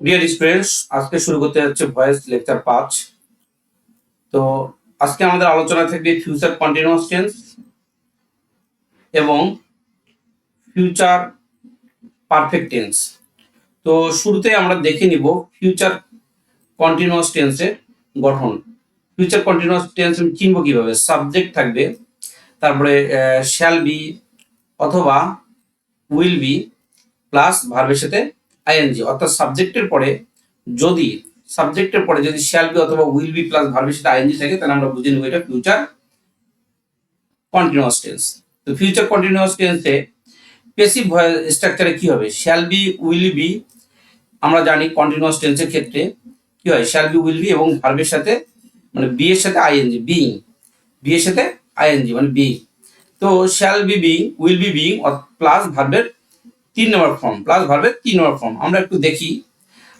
Dear students, আজকে শুরু করতে যাচ্ছে ভয়েস লেকচার 5। তো আজকে আমাদের আলোচনা থাকবে ফিউচার কন্টিনিউয়াস টেন্স এবং ফিউচার পারফেক্ট টেন্স। তো শুরুতে আমরা দেখে নিব ফিউচার কন্টিনিউয়াস টেন্সের গঠন। ফিউচার কন্টিনিউয়াস টেন্স চিনব কিভাবে? সাবজেক্ট থাকবে, তারপরে শ্যাল বি অথবা উইল বি প্লাস ভার্বের সাথে আইএনজি, অর্থাৎ সাবজেক্টের পরে যদি শ্যাল বি অথবা উইল বি প্লাস ভার্বের সাথে আইএনজি থাকে, তাহলে আমরা বুঝে নেব এটা ফিউচার কন্টিনিউয়াস টেন্স। তো ফিউচার কন্টিনিউয়াস টেন্সে প্যাসিভ ভয়েস স্ট্রাকচারে কি হবে? Shall be, will be. আমরা জানি কন্টিনিউয়াস টেন্সের ক্ষেত্রে কি হয়? শ্যাল বি, উইল বি এবং ভার্বের সাথে মানে বি এর সাথে আইএনজি, বিইং, বি এর সাথে আইএনজি মানে বি। তো shall be being, will be being plus ভার্বের 3 নম্বর ফর্ম, প্লাস ভার্বের 3 নম্বর ফর্ম। আমরা একটু দেখি,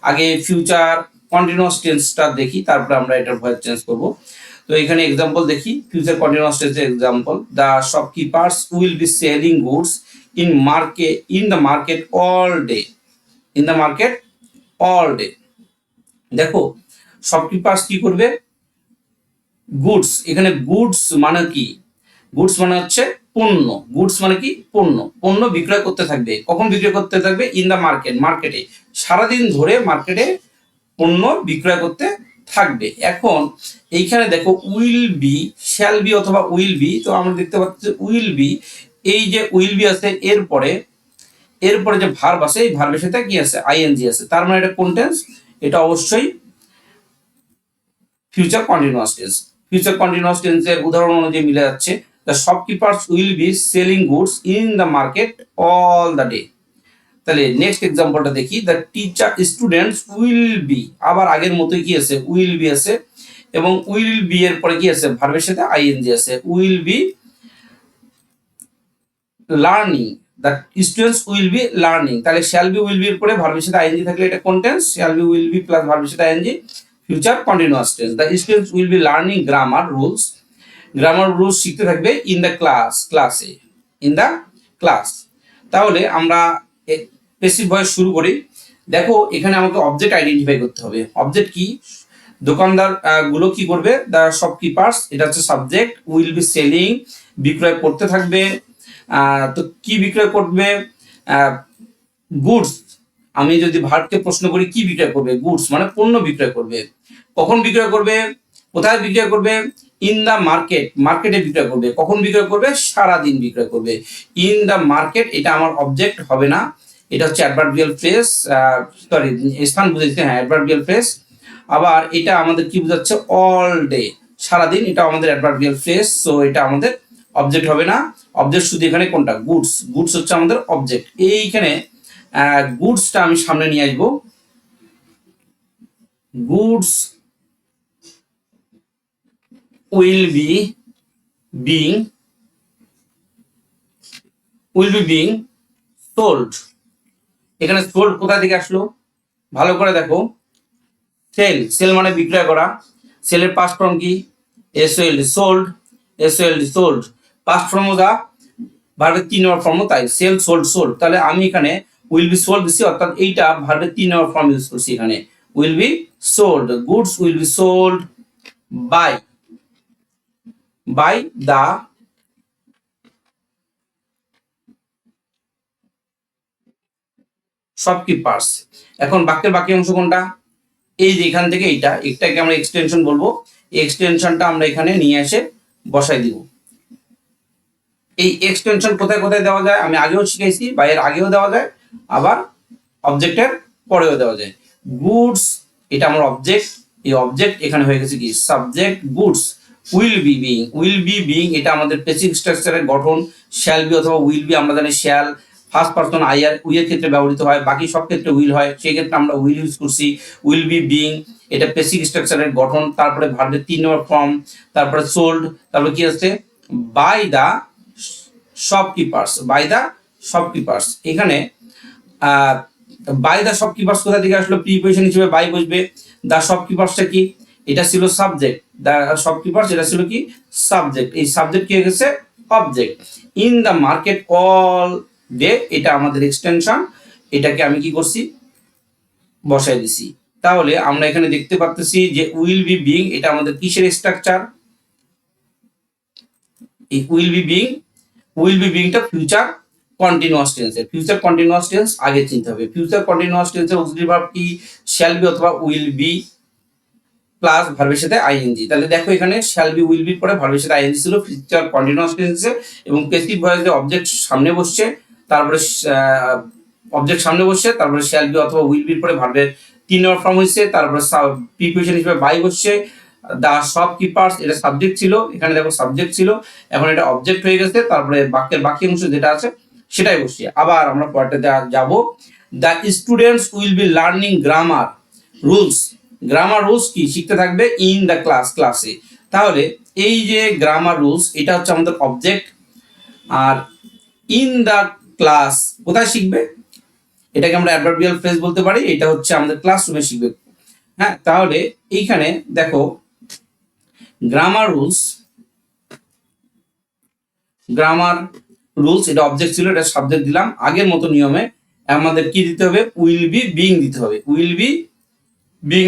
আগে ফিউচার কন্টিনিউয়াস টেন্সটা দেখি, তারপরে আমরা এটার ভয়েস চেঞ্জ করব। তো এখানে এক্সাম্পল দেখি, ফিউচার কন্টিনিউয়াস টেন্সের example: the shopkeepers will be selling goods in the market all day. In the market all day. দেখো, শপকিপার্স কি করবে? গুডস, এখানে গুডস মানে কি? গুডস মানে হচ্ছে পণ্য। গুডস মানে কি? পণ্য। পণ্য বিক্রয় করতে থাকবে। কখন বিক্রয় করতে থাকবে? ইন দ্য মার্কেট, মার্কেটে, সারাদিন ধরে মার্কেটে পণ্য বিক্রয় করতে থাকবে। এখন এইখানে দেখো উইল বি, শ্যাল বি অথবা উইল বি। তো আমরা দেখতে পাচ্ছি উইল বি, এই যে উইল বি আছে এরপরে যে ভার্ব আছে, এই ভার্বের সাথে কি আছে? আইএনজি আছে। তার মানে এটা কোন টেন্স? এটা অবশ্যই future continuous tense. Future continuous টেন্সের উদাহরণ অনুযায়ী মিলে যাচ্ছে: the shopkeepers will be selling goods in the market all the day. তাহলে নেক্সট এক্সাম্পলটা দেখি, the teacher students will B, আবার আগের মতোই কি আছে? উইল বি আছে এবং উইল বি এর পরে কি আছে? ভার্বের সাথে আইএনজি আছে। Will be learning, the students will be learning. তাহলে শ্যাল বি, উইল বি এর পরে ভার্বের সাথে আইএনজি থাকলে এটা কোন tense? Shall be, will be plus ভার্বের সাথে ING, future continuous tense. The students will be learning grammar rules, grammar rules শিখতে থাকবে ইন দ্য ক্লাস, ক্লাসে, ইন দ্য ক্লাস। তাহলে আমরা প্যাসিভ ভয়েস শুরু করি। দেখো, এখানে আমাকে অবজেক্ট আইডেন্টিফাই করতে হবে। অবজেক্ট কি? দোকানদার গুলো কি করবে? দ্য শপকিপার্স, এটা হচ্ছে সাবজেক্ট। উইল বি সেলিং, বিক্রয় করতে থাকবে। তো কি বিক্রয় করবে? গুডস। আমি যদি ভার্বকে প্রশ্ন করি কি বিক্রয় করবে? গুডস মানে পণ্য বিক্রয় করবে। কখন বিক্রয় করবে? কোথায় বিক্রয় করবে? ইন দ্য মার্কেট, মার্কেটে বিক্রয় করবে। কখন বিক্রয় করবে? সারাদিন বিক্রয় করবে। ইন দ্য মার্কেট, এটা আমার অবজেক্ট হবে না, এটা হচ্ছে অ্যাডভার্বিয়াল ফ্রেজ, সরি স্থান বুঝাইছে, হ্যাঁ অ্যাডভার্বিয়াল ফ্রেজ। আবার এটা আমাদের কি বোঝাচ্ছে? অল ডে, সারাদিন, এটা আমাদের অ্যাডভার্বিয়াল ফ্রেজ। সো এটা আমাদের অবজেক্ট হবে না। অবজেক্ট শুধু এখানে কোনটা? গুডস। গুডস হচ্ছে আমাদের অবজেক্ট। এইখানে গুডসটা আমি সামনে নিয়ে আসবো। Goods will be being, sold. এখানে সোল্ড কোথা থেকে আসলো? ভালো করে দেখো, সেল, সেল মানে বিক্রয় করা। সেলের পাস্ট ফর্ম কি? এসওএলডি, সোল্ড। এসওএলডি, সোল্ড। পাস্ট ফর্ম দা ভার্বের 3 নম্বর ফর্ম, তাই সেল, সোল্ড, সোল্ড। তাহলে আমি এখানে উইল বি সোল্ড দিছি, অর্থাৎ এইটা ভার্বের 3 নম্বর ফর্ম ইউজ করছি এখানে। Will be sold, goods will be sold by the shopkeepers. এখন বাক্যের বাকি অংশ কোনটা? এই যে এখান থেকে এটাকে আমরা এক্সটেনশন বলবো। এই এক্সটেনশনটা আমরা এখানে নিয়ে এসে বসাই দিব। এই এক্সটেনশন কোথায় কোথায় দেওয়া যায় আমি আগেও শিখাইছি, বা এর আগেও দেওয়া যায়, আবার অবজেক্টের পরেও দেওয়া যায়। গুডস, এটা আমার অবজেক্ট। এই অবজেক্ট এখানে হয়ে গেছে কি? Subject. Goods will be being, এটা আমাদের প্যাসিভ স্ট্রাকচারের গঠন। শ্যাল বি অথবা উইল বি, আমরা জানি শ্যাল ফার্স্ট পারসন আই আর উই এর ক্ষেত্রে ব্যবহৃত হয়, বাকি সব ক্ষেত্রে উইল হয়, সেই ক্ষেত্রে আমরা উইল ইউজ করছি। উইল বি বিং, এটা প্যাসিভ স্ট্রাকচারের গঠন। তারপরে ভার্বের 3 নম্বর ফর্ম, তারপরে সোল্ড, তারপরে কি আছে? By the shopkeepers, by the shopkeepers. এখানে বাই দা শপকিপার্স কোথা থেকে আসলো? প্রিপোজিশন হিসেবে বাই বসবে। দা শপকিপার্সটা কি? এটা ছিল সাবজেক্ট। দা শপকিপার্স এটা ছিল কি? সাবজেক্ট। এই সাবজেক্ট কি হয়ে গেছে? Object. In the market all day, এটা আমাদের এক্সটেনশন। এটাকে আমি কি করছি? বসাই দিছি। তাহলে আমরা এখানে দেখতে পাচ্ছি যে উইল বি বিং এটা আমাদের কিসের স্ট্রাকচার, এই উইল বি বিংটা ফিউচার কন্টিনিউয়াস টেন্সের। ফিউচার কন্টিনিউয়াস টেন্স আগে চিনতে হবে। ফিউচার কন্টিনিউয়াস টেন্সের অক্সিলারি ভার্ব কি, শ্যাল বি অথবা উইল বি প্লাস ভার্বের সাথে আইএনজি। তাহলে দেখো এখানে শ্যাল বি উইল বি পরে ভার্বের সাথে আইএনজি ছিল ফিউচার কন্টিনিউয়াস টেন্সে, এবং পেসিভ ভয়েসে অবজেক্ট সামনে বসছে, তারপরে অবজেক্ট সামনে বসছে, তারপরে শ্যাল বি অথবা উইল বির পরে ভার্বের 3 নম্বর ফর্ম হচ্ছে, তারপরে প্রিপোজিশন হিসেবে বাই বসছে। দা শপকিপার্স এটা সাবজেক্ট ছিল, এখানে দেখো সাবজেক্ট ছিল, এখন এটা অবজেক্ট হয়ে গেছে, তারপরে বাক্যের বাকি অংশ যেটা আছে সেটাই বসছে। আবার আমরা পরেরটাতে যাব, the students will be learning grammar rules. Grammar rules কি শিখতে থাকবে ইন দ্য ক্লাসে। তাহলে এই যে গ্রামার রুলস এটা হচ্ছে আমাদের অবজেক্ট, আর ইন দ্য ক্লাস কোথায় শিখবে, এটাকে আমরা অ্যাডভার্বিয়াল ফ্রেজ বলতে পারি, এটা হচ্ছে আমাদের ক্লাসরুমে শিখবে। হ্যাঁ, তাহলে এইখানে দেখো গ্রামার রুলস এটা অবজেক্ট ছিল, এটা সাবজেক্ট দিলাম। আগের মতো নিয়মে আমাদের কি দিতে হবে, উইল বি বিং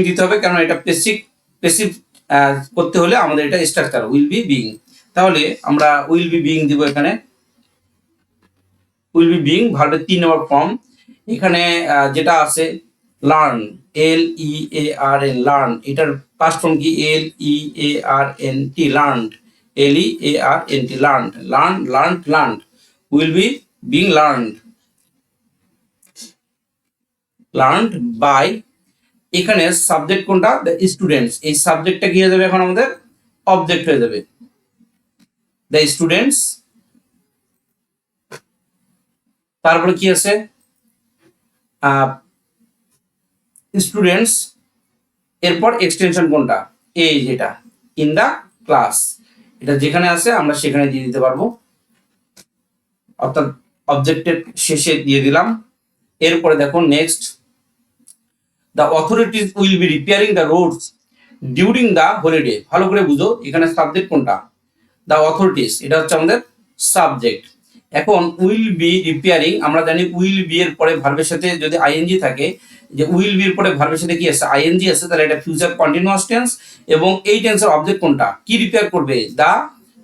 দিতে হবে, কারণ এটা পেসিভ করতে হলে আমাদের এটা স্ট্রাকচার উইল বি বিং। তাহলে আমরা উইল বি বিং দিব এখানে, উইল বি বিং ভার্বের 3 নম্বর ফর্ম। এখানে যেটা আছে লার্ন, LEARN লার্ন, এটার পাস্ট ফর্ম কি LEARNT learnt, LEARNT learnt, will be being learned by, এখানে সাবজেক্ট কোনটা, দ্য স্টুডেন্টস, এই সাবজেক্টটা কি হয়ে যাবে এখন আমাদের অবজেক্ট হয়ে যাবে, দ্য স্টুডেন্টস। তারপরে কি আছে, স্টুডেন্টস, এরপর এক্সটেনশন কোনটা, এই যেটা ইন দা ক্লাস, এটা যেখানে আছে আমরা সেখানে দিয়ে দিতে পারবো, অর্থাৎ অবজেক্টের শেষে দিয়ে দিলাম। এরপরে দেখো next, the authorities will be repairing the Rhodes during the holiday. ভালো করে বুঝো এখানে সাবজেক্ট কোনটা, দ্য অথরিটিজ এটা হচ্ছে আমাদের সাবজেক্ট। এখন উইল বি রিপেয়ারিং, আমরা জানি উইল বি এর পরে ভার্বের সাথে যদি আইএনজি থাকে, যে উইল বি এর পরে ভার্বের সাথে কি আছে আইএনজি আছে, তাহলে এটা ফিউচার কন্টিনিউয়াস টেন্স, এবং এই টেন্সের অবজেক্ট কোনটা, কি রিপেয়ার করবে, দা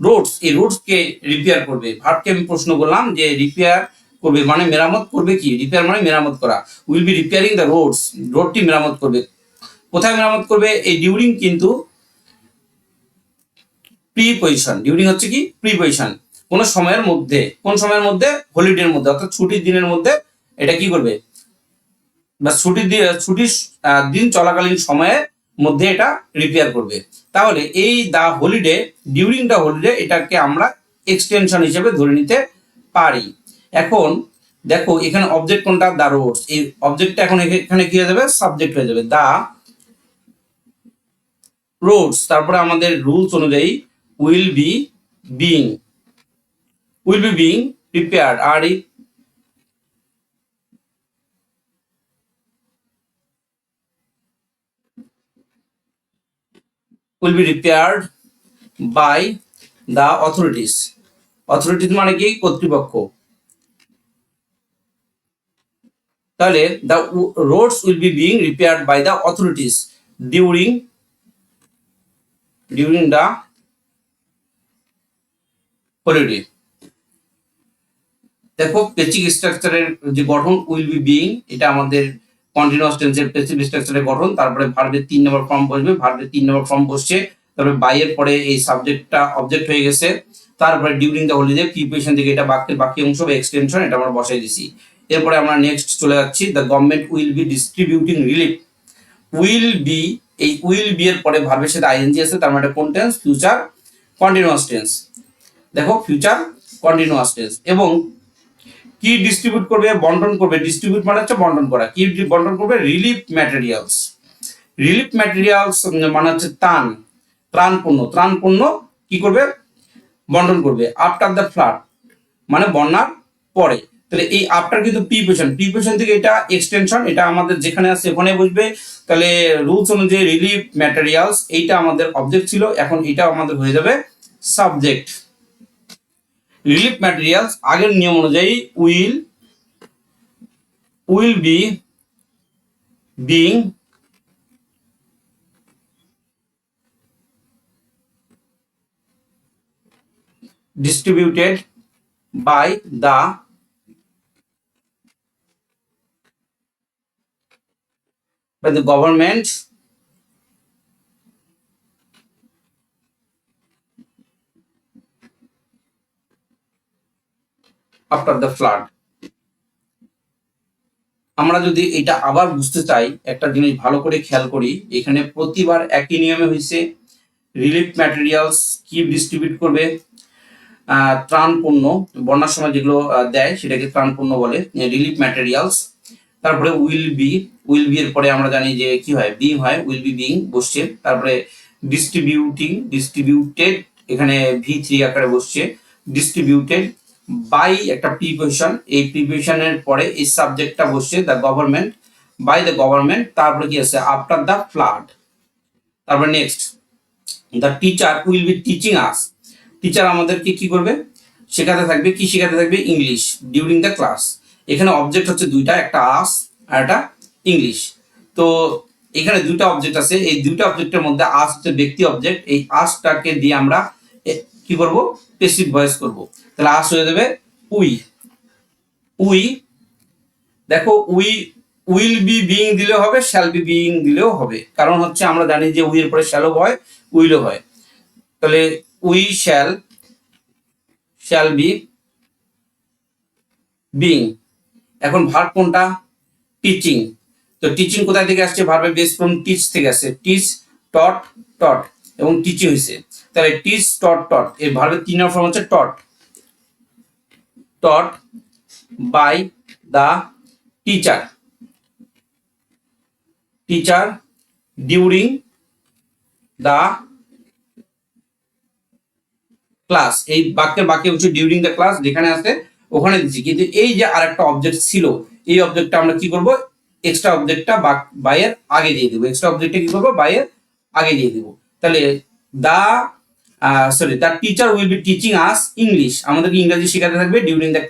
রোডস, এই রোডস কে রিপেয়ার করবে। ভার্বকে আমি প্রশ্ন করলাম যে রিপেয়ার করবে মানে মেরামত করবে, কি রিপেয়ার মানে মেরামত করা, will be repairing the roads, রোডটি মেরামত করবে। কোথায় মেরামত করবে, এই ডিউরিং কিন্তু প্রিপজিশন, ডিউরিং হচ্ছে কি প্রিপজিশন, কোন সময়ের মধ্যে, কোন সময়ের মধ্যে, হলিডের মধ্যে, অর্থাৎ ছুটির দিনের মধ্যে এটা কি করবে, বা ছুটির দিন চলাকালীন সময়ের মধ্যে এটা রিপেয়ার করবে। তাহলে এই দা হলিডে, ডিউরিং দা হলিডে এটাকে আমরা এক্সটেনশন হিসেবে ধরে নিতে পারি। এখন দেখো এখানে অবজেক্ট কোনটা, দা রোডস, এই অবজেক্টটা এখন এখানে কি হয়ে যাবে, সাবজেক্ট হয়ে যাবে, দা রোডস। তারপরে আমাদের রুলস অনুযায়ী উইল বি বিং প্রিপেয়ার্ড, আর will be repaired by the authorities, মানে কি কর্তৃপক্ষ। তাহলে the roads will be being repaired by the authorities during the holiday। দেখো পেসিভ স্ট্রাকচারের যে গঠন উইল বি বিং, এটা আমাদের কন্টিনিউয়াস টেন্সের পেসিভ স্ট্রাকচারের গঠন। তারপরে ভার্বের 3 নম্বর ফর্ম বসবে, ভার্বের 3 নম্বর ফর্ম বসছে, তারপরে বাই এর পরে এই সাবজেক্টটা অবজেক্ট হয়ে গেছে, তারপরে ডিউরিং দ্য হলিডে প্রিপোজিশন থেকে এটা বাক্যের বাকি অংশ বা এক্সটেনশন, এটা আমরা বসাই দিছি। এরপরে আমরা নেক্সট চলে যাচ্ছি, the government will be distributing relief. Will be, এই উইল বি এর পরে ভার্বের সাথে আইএনজি আছে, তার মানে কোন টেন্স, ফিউচার কন্টিনিউয়াস টেন্স। দেখো ফিউচার কন্টিনিউয়াস টেন্স, এবং কি ডিস্ট্রিবিউট করবে, বন্টন করবে। ডিস্ট্রিবিউট মানে হচ্ছে বন্টন করা, কি বন্টন করবে, রিলিফ ম্যাটেরিয়ালস মানে হচ্ছে ত্রাণপণ্য কি করবে, বন্টন করবে। আফটার দ্য ফ্লাড মানে বন্যার পরে, তাহলে এই আফটার কিন্তু প্রিপোজিশন থেকে এটা এক্সটেনশন, এটা আমাদের যেখানে আছে ওখানে বসবে। তাহলে রুলস অনুযায়ী রিলিফ ম্যাটেরিয়ালস এইটা আমাদের অবজেক্ট ছিল, এখন এটা আমাদের হয়ে যাবে সাবজেক্ট। রিলিফ ম্যাটেরিয়ালস আগের নিয়ম অনুযায়ী will be being distributed by the government after the flood. আমরা যদি এটা আবার বুঝতে চাই, একটা জিনিস ভালো করে খেয়াল করি, এখানে প্রতিবার একই নিয়মে হয়েছে। রিলিফ ম্যাটেরিয়ালস কি ডিস্ট্রিবিউট করবে? ত্রাণ পণ্য, বন্যার সময় যেগুলো দেয় সেটাকে ত্রাণ পণ্য বলে, রিলিফ ম্যাটেরিয়ালস। তারপরে উইল বি এর পরে আমরা জানি যে কি হয়, বিং হয়, উইল বি বিং বসছে। তারপরে ডিস্ট্রিবিউটেড, এখানে V3 আকারে বসছে, ডিস্ট্রিবিউটেড বাই একটা প্রিপোজিশন, এই প্রিপোজিশনের পরে এই সাবজেক্টটা বসছে the government, by the government. তারপরে কি আছে, আফটার দ্য ফ্লাড। তারপরে next, the teacher will be teaching us, teacher আমাদেরকে কি করবে, শেখাতে থাকবে। কি শেখাতে থাকবে? English, during the class. এখানে অবজেক্ট হচ্ছে দুইটা, একটা আস আর একটা ইংলিশ। তো এখানে দুইটা অবজেক্ট আছে, এই দুইটা অবজেক্টের মধ্যে আস হচ্ছে ব্যক্তি অবজেক্ট, এই আসটাকে দিয়ে আমরা কি করব, প্যাসিভ ভয়েস করব। তাহলে আস হয়ে যাবে উই। দেখো উইল বি বিং দিলেও হবে, শ্যাল বি বিং দিলেও হবে, কারণ হচ্ছে আমরা জানি যে উই এর পরে শ্যালও হয়, উইলও হয়। তাহলে উই শ্যাল বি বিং। এখন ভার্ব কোনটা? টিচিং। তো টিচিং কোথা থেকে আসছে? ভার্বের বেস ফ্রম টিচ থেকে আসছে, টিচ, টট এবং টিচিং হয়েছে। তাহলে টিচ, টট, এই ভার্বের 3 নম্বর ফর্ম হচ্ছে taught by the teacher during the class. এই বাক্যের বাক্য হচ্ছে ডিউরিং দ্য ক্লাস, যেখানে আছে ওখানে দিচ্ছি। কিন্তু এই যে আরেকটা অবজেক্ট ছিল, এই অবজেক্টটা আমরা কি করব, এক্সট্রা অবজেক্টটা বাইয়ের আগে দিয়ে দিব। এক্সট্রা অবজেক্টটা কি করব, বাইয়ের আগে দিয়ে দিব। তাহলে the teacher will be teaching us English, আমাদেরকে ইংরেজি শেখাতে থাকবে ডিউরিং দ্য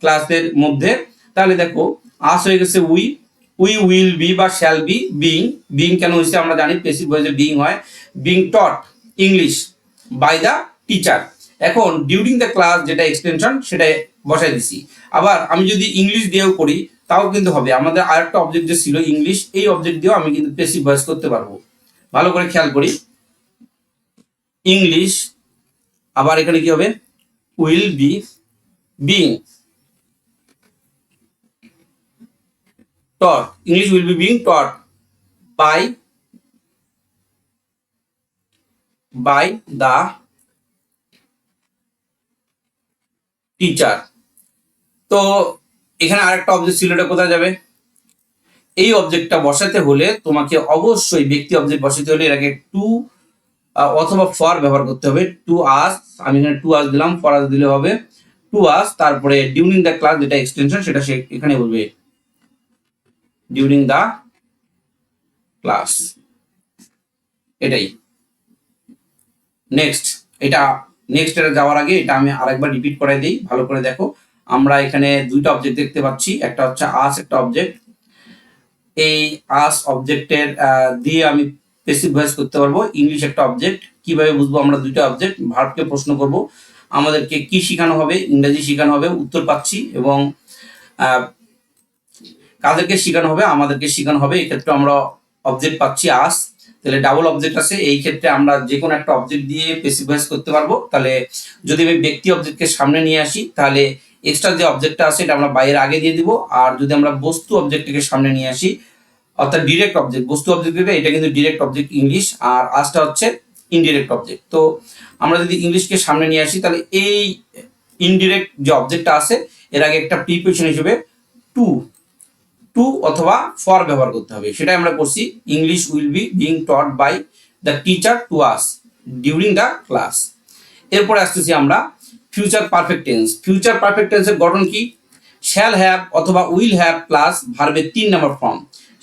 ক্লাসের মধ্যে। তাহলে দেখো আস হয়ে গেছে উই উইল বি বা শ্যাল বি বিং কেন হয়েছে আমরা জানি, প্যাসিভ ভয়েসে বিং হয়। Being taught English by the teacher. এখন ডিউরিং দ্য ক্লাস যেটা এক্সটেনশন সেটা বসাই দিছি। আবার আমি যদি ইংলিশ দিয়েও করি তাও কিন্তু হবে। আমাদের আরেকটা অবজেক্ট যে ছিল ইংলিশ, এই অবজেক্ট দিয়েও আমি কিন্তু প্যাসিভ ভয়েস করতে পারবো। ভালো করে খেয়াল করি, ইংলিশ, আবার এখানে কি হবে, will be being taught, English will be being taught by the teacher. তো এখানে আরেকটা অবজেক্ট ছিল, এটা কোথায় যাবে? এই অবজেক্টটা বসাতে হলে তোমাকে অবশ্যই ব্যক্তি অবজেক্ট বসাতে হলে এটাকে টু অথবা ফর ব্যবহার করতে হবে। টু আস, আমি এখানে টু আস দিলাম, ফর আস দিলে হবে টু আস। তারপরে ডিউরিং দ্য ক্লাস যেটা এক্সটেনশন সেটা সে এখানে বলবে ডিউরিং দ্য ক্লাস। এটাই নেক্সট। এটা যাওয়ার আগে এটা আমি আরেকবার রিপিট করাই দিই, ভালো করে দেখো। আমরা এখানে দুইটা অবজেক্ট দেখতে পাচ্ছি, একটা হচ্ছে আস, একটা অবজেক্ট। এই আস অবজেক্টের দিয়ে আমি প্যাসিভ ভয়েস করতে পারবো। ইংলিশ একটা অবজেক্ট, কিভাবে বুঝবো আমরা দুইটা অবজেক্ট? ভার্বকে প্রশ্ন করব, আমাদেরকে কি শেখানো হবে? ইংরেজি শেখানো হবে, উত্তর পাচ্ছি। এবং কাদেরকে শেখানো হবে? আমাদেরকে শেখানো হবে। এই ক্ষেত্রে আমরা অবজেক্ট পাচ্ছি আস, তাহলে ডাবল অবজেক্ট আছে। এই ক্ষেত্রে আমরা যে কোনো একটা অবজেক্ট দিয়ে প্যাসিভ ভয়েস করতে পারবো। তাহলে যদি আমি ব্যক্তি অবজেক্টকে সামনে নিয়ে আসি তাহলে এক্সট্রা যে অবজেক্টটা আছে এটা আমরা বাইরের আগে দিয়ে দিব। আর যদি আমরা বস্তু অবজেক্টকে সামনে নিয়ে আসি, অর্থাৎ ডিরেক্ট অবজেক্ট, বস্তু অবজেক্ট এটা কিন্তু ডিরেক্ট অবজেক্ট ইংলিশ, আর আসটা হচ্ছে ইনডিরেক্ট অবজেক্ট। তো আমরা যদি ইংলিশকে সামনে নিয়ে আসি তাহলে এই ইনডিরেক্ট যে অবজেক্টটা আছে এর আগে একটা প্রিপোজিশন হিসেবে টু অথবা ফর ব্যবহার করতে হবে। সেটাই আমরা করছি, English will be being taught by the teacher to us during the class. এরপরে আসতেছি আমরা future perfect tense. Future perfect টেন্সের গঠন কি? শ্যাল হ্যাভ অথবা উইল হ্যাভ প্লাস ভার্বের 3 নম্বর ফর্ম।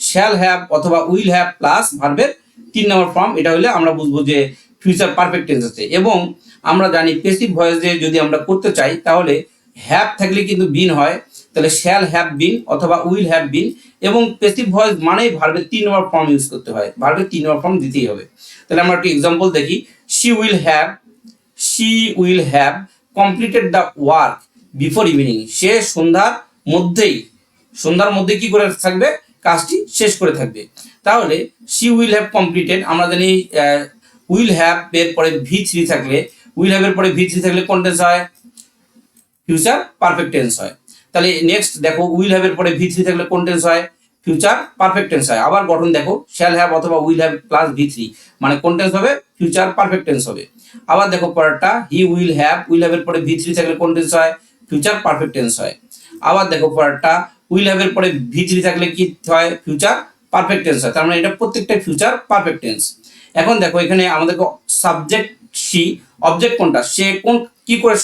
শ্যাল হ্যাভ অথবা উইল হ্যাভ প্লাস ভার্বের 3 নম্বর ফর্ম, এটা হলে আমরা বুঝবো যে ফিউচার পারফেক্ট টেন্স আছে। এবং আমরা জানি প্যাসিভ ভয়েসে যদি আমরা করতে চাই তাহলে হ্যাভ থাকলে কিন্তু বিন হয়, তাহলে শ্যাল হ্যাভ বিন অথবা উইল হ্যাভ বিন, এবং প্যাসিভ ভয়েস মানেই ভার্বের 3 নম্বর ফর্ম ইউজ করতে হয়, ভার্বের 3 নম্বর ফর্ম দিতেই হবে। তাহলে আমরা একটা এক্সাম্পল দেখি। She will have completed the work before evening. সে সন্ধ্যার মধ্যে কি করে থাকবে, কাজটি শেষ করে থাকবে। তাহলে শি উইল হ্যাভ কমপ্লিটেড, আমরা জানি উইল হ্যাভ এর পরে V3 থাকলে, কোন টেন্স হয়, ফিউচার পারফেক্ট টেন্স হয়। তাহলে নেক্সট দেখো, উইল হ্যাভ এর পরে V3 থাকলে কোন টেন্স হয়, ফিউচার পারফেক্ট টেন্স হয়। আবার গঠন দেখো, শ্যাল হ্যাভ অথবা উইল হ্যাভ প্লাস V3 মানে কোন টেন্স হবে, ফিউচার পারফেক্ট টেন্স হবে। আবার দেখো পরেরটা, হি উইল হ্যাভ এর পরে V3 থাকলে কোন টেন্স হয়, ফিউচার পারফেক্ট টেন্স হয়। আবার দেখো পরেরটা, উইল হ্যাভ এর পরে V3 থাকলে কি হয়, ফিউচার পারফেক্ট টেন্স হয়। তার মানে এটা প্রত্যেকটা ফিউচার পারফেক্ট টেন্স। এখন দেখো এখানে আমাদেরকে সাবজেক্ট সি, অবজেক্ট কোনটা, সে কোন কি করে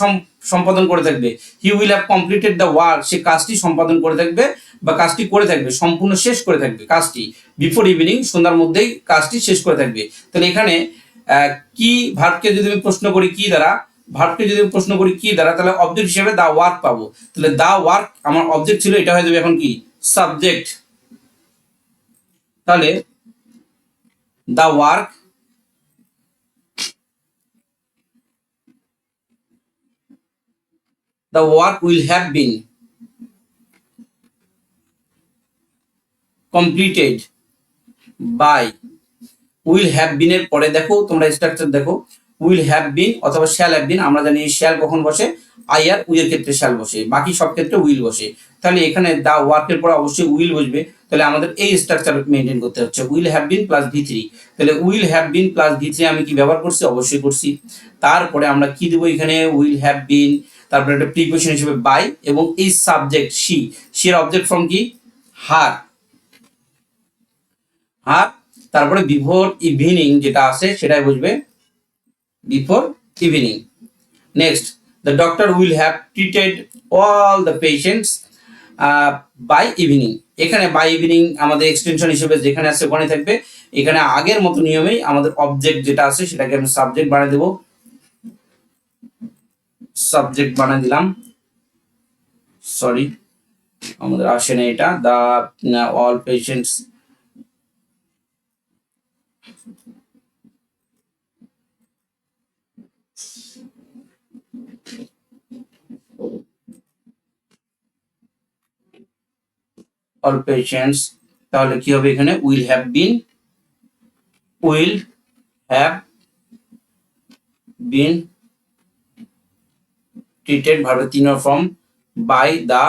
সম্পাদন করে থাকবে, he will have completed the work, সে কাজটি সম্পাদন করে থাকবে বা কাজটি করে থাকবে, সম্পূর্ণ শেষ করে থাকবে কাজটি, বিফোর ইভিনিং সন্ধ্যার মধ্যেই কাজটি শেষ করে থাকবে। তাহলে এখানে কি ভার্বকে যদি আমি প্রশ্ন করি কি দ্বারা, তাহলে অবজেক্ট হিসেবে দা ওয়ার্ক পাবো। তাহলে দা ওয়ার্ক আমার অবজেক্ট ছিল, এটা হয়ে যাবে এখন কি সাবজেক্ট। তাহলে the work will have been completed by, will have been এর পরে দেখো তোমরা স্ট্রাকচার দেখো, will have been অথবা shall have been, আমরা জানি shall কখন বসে, I আর উই এর ক্ষেত্রে shall বসে, বাকি সব ক্ষেত্রে will বসে। তাহলে এখানে দা ওয়ার্ক এর পরে অবশ্যই will বসবে। তাহলে আমাদের এই স্ট্রাকচার মেইনটেইন করতে হচ্ছে, will have been plus V3। তাহলে will have been plus V3 আমি কি ব্যবহার করছি, অবশ্যই করছি। তারপরে আমরা কি দেব এখানে, will have been, তারপরে একটা প্রিপোজিশন হিসেবে বাই, এবং এই সাবজেক্ট শি, এর অবজেক্ট ফর্ম কি, হার। তারপরে বিফোর ইভিনিং যেটা আছে সেটাই বুঝবে, before evening. Next, the doctor will have treated all the patients by evening. এখানে বাই ইভিনিং আমাদের এক্সটেনশন হিসেবে যেখানে আছে ওখানে থাকবে। এখানে আগের মতো নিয়মেই আমাদের অবজেক্ট যেটা আছে সেটাকে আমি সাবজেক্ট বানিয়ে দেবো, সাবজেক্ট বানিয়ে দিলাম, সরি আমাদের আসে না এটা, দা অল পেশেন্টস অল পেশেন্টস, তাহলে কি হবে এখানে, উইল হ্যাভ বিন ট্রিটেড ভার্বের 3 number form by the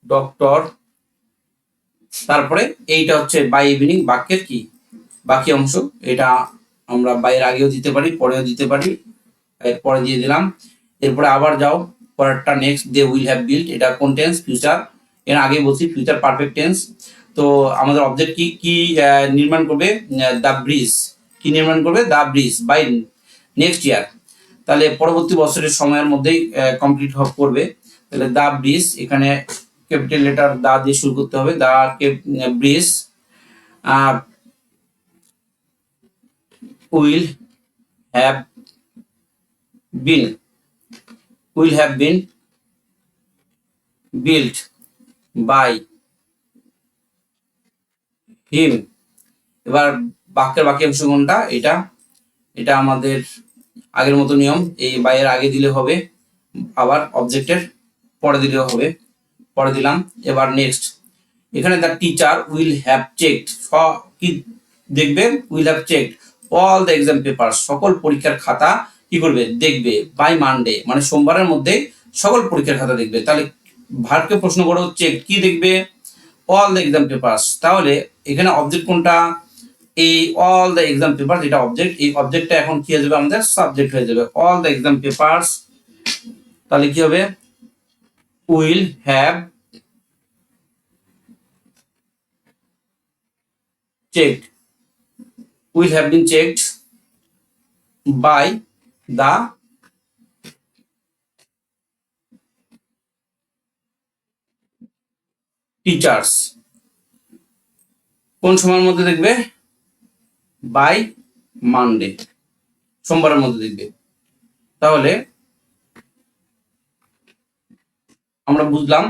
doctor. তারপরে এইটা হচ্ছে বাই ইভিনিং বাক্যের কি বাকি অংশ, এটা আমরা বাইয়ের আগেও দিতে পারি, পরেও দিতে পারি, পরে দিয়ে দিলাম। এরপরে আবার যাও পরেরটা, next they will have built, এটা কোন টেন্স, ফিউচার, এর আগে বলছি ফিউচার পারফেক্ট টেন্স। তো আমাদের অবজেক্ট কি নির্মাণ করবে, দা ব্রিজ, কি নির্মাণ করবে, দা ব্রিজ বাই নেক্সট ইয়ার, তাহলে পরবর্তী বছরের সময়ের মধ্যেই কমপ্লিট করবে। তাহলে দা ব্রিজ, এখানে ক্যাপিটাল লেটার দা দিয়ে শুরু করতে হবে, দা bridge will have been built by him। এবার বাক্যের বাকি অংশ কোনটা, এটা আমাদের আগের মতো নিয়ম, এই বাইয়ের আগে দিলে হবে, আবার অবজেক্টের পরে দিলেও হবে, পরে দিলাম। এবার নেক্সট, এখানে the teacher will have checked, কি দেখবে, will have checked all the exam paper, সকল পরীক্ষার খাতা কি করবে, দেখবে, বাই মানডে মানে সোমবারের মধ্যে সকল পরীক্ষার খাতা দেখবে। তাহলে ভার্বকে প্রশ্ন করো, চেক কি দেখবে, অল দ্য এক্সাম পেপারস। তাহলে এখানে অবজেক্ট কোনটা, এই অল দ্য এক্সাম পেপার যেটা অবজেক্ট, এই অবজেক্টটা এখন কি হয়ে যাবে, আমাদের সাবজেক্ট হয়ে যাবে, অল দ্য এক্সাম পেপারস। তাহলে কি হবে, will have checked, will have been checked by the teachers, কোন সময়ের মধ্যে দেখবে, বাই মানডে, সোমবারের মধ্যে দেখবে। তাহলে আমরা বুঝলাম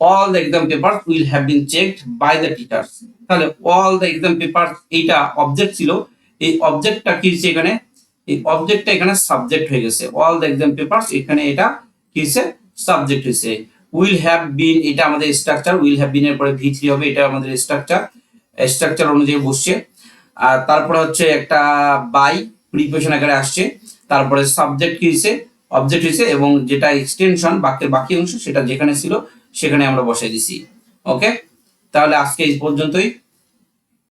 all the exam papers will have been checked by the teachers। তাহলে all the exam papers এইটা অবজেক্ট ছিল, এই অবজেক্টটা কি হচ্ছে এখানে, এই অবজেক্টটা এখানে সাবজেক্ট হয়ে গেছে। all the exam papers এখানে এটা কি হচ্ছে, সাবজেক্ট হয়েছে। will have been এটা আমাদের স্ট্রাকচার, will have been এর পরে v3 হবে, এটা আমাদের স্ট্রাকচার অনুযায়ী বসছে। আর তারপরে হচ্ছে একটা বাই প্রিপোজিশন আকারে আসছে, তারপরে সাবজেক্ট কি হয়েছে, অবজেক্ট হয়েছে, এবং যেটা এক্সটেনশন বাক্যের বাকি অংশ সেটা যেখানে ছিল সেখানে আমরা বসাই দিছি। ওকে, তাহলে আজকে এই পর্যন্তই।